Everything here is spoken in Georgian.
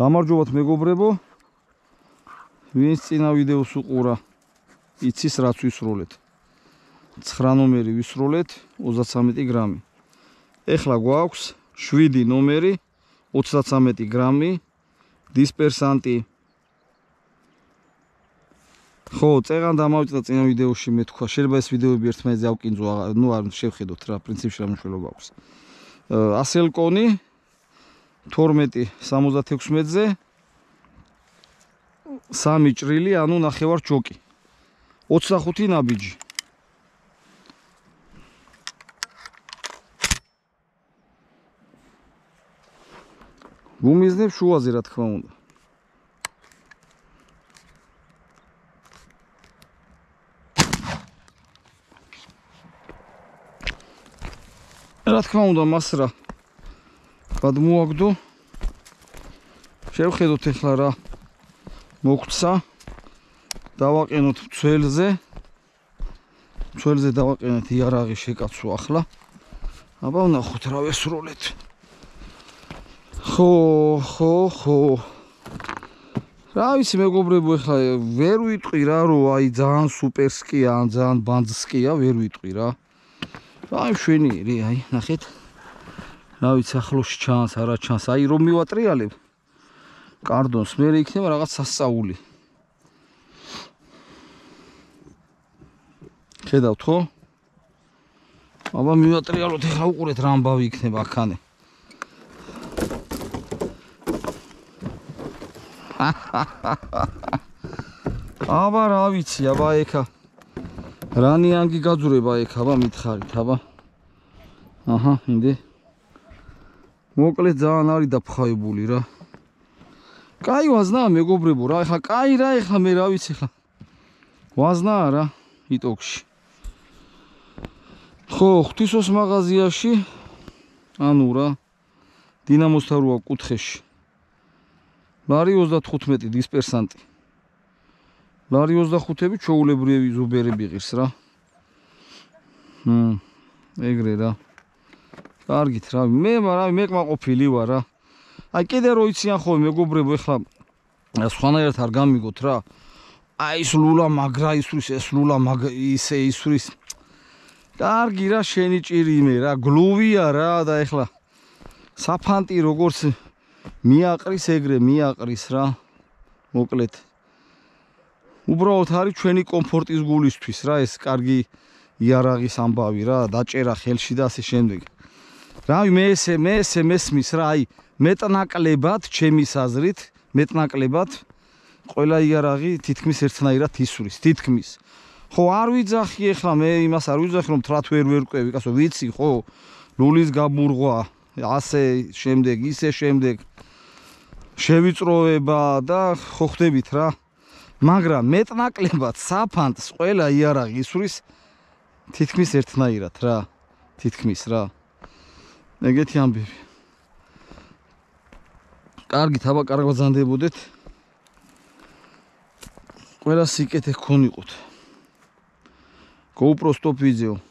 გამარჯობათ მეგობრებო, ვინც წინა ვიდეოს უყურა, იცის რაც ვისროლეთ. 9 ნომერი ვისროლეთ 33 გრამი. ეხლა გვაქვს 7 ნომერი 33 გრამი დისპერსანტი. ხო, წეღან დამავიწყდა წინა ვიდეოში მე თქვა, შეიძლება ეს ვიდეოები ერთმანეთზე ავკინძო, ნუ არ შევხედოთ რა, პრინციპში რა მნიშვნელობა აქვს. ასელკონი 12-76-ზე 3 ჭრილი, ანუ ნახევარ ჯოკი. 25 ნაბიჯი. ვუმიზნებ შუაზე, რა თქმა უნდა. რა თქმა უნდა, მას რა გადმოაგდო. შევხედოთ ახლა რა მოგცა. დავაყენოთ მცველზე. მცველზე დავაყენეთ იარაღი შეკაცო ახლა. აბა ვნახოთ რა ვესროლეთ. ხო. რა ვიცი მეგობრებო, ახლა ვერ ვიტყვი რა, რომ აი ძალიან სუპერსკია, ან ძალიან ბანძსკია, ვერ ვიტყვი რა. აი მშვენიერი, აი ნახეთ. რა ვიცი ახლოში ჩანს, არა ჩანს, აი რომ მივატრიალებ კარდონს, მე იქნება რაღაც სასწაული. ხედავთ ხო? აბა მივატრიალოთ, ახლა უყურეთ რა ამბავი იქნება აქანე. აბა რა ვიცი, აბა ეხა რა ნიანგი გაძურება ეხა, აბა მითხარით, აბა. აჰა, ინდე. მოკლედ ძალიან არის დაფხავებული რა. კაი ვაზნაა მეგობრებო რა, ეხლა კაი რა, ეხლა მე რა ვიცი ეხლა. ვაზნაა რა, იტოქში. ხო, ღვთისმოს მაღაზიაში, ანუ რა, დინამოსთან როა კუთხეში. ლარი 35 დისპერსანტი. ლარი 25-ები ჩვეულებრივი ზუბერები ღირს რა. ეგრე რა. კარგით რა, მე კმაყოფილი ვარ რა. აი კიდე რო იციან ხოლმე მეგობრებო, ეხლა სხვანაირად არ გამიგოთ რა. აი ეს ლულა მაგრა ისვრის, ეს ლულა ისე ისვრის. კარგი რა, შენი ჭირი მე რა, გლუვია რა და ეხლა საფანტი როგორც მიაყრის ეგრე მიაყრის რა. მოკლედ უბრალოდ არის ჩვენი კომფორტის გულისთვის რა, ეს კარგი იარაღის ამბავი რა, დაჭერა ხელში და ასე შემდეგ. რა მე ესე მესმის რა, აი მეტნაკლებად, ჩემის აზრით, მეტნაკლებად ყველა იარაღი თითქმის ერთნაირად ისვრის, თითქმის. ხო, არ ვიძახი ახლა მე იმას არ ვიძახი, რომ თრათ ვერ ვერკვევი, კაცო, ვიცი ხო, ლულის გაბურღვა, ასე შემდეგ, ისე შემდეგ. შევიწროება და ხო ხდებით რა. მაგრამ მეტნაკლებად საფანტს ყველა იარაღი ისვრის თითქმის ერთნაირად რა, თითქმის რა. ეგეთი ამბები. კარგით, აბა კარგ ბრძანდებოდეთ. ყველა სიკეთე გქონიყოთ. GoPro stop video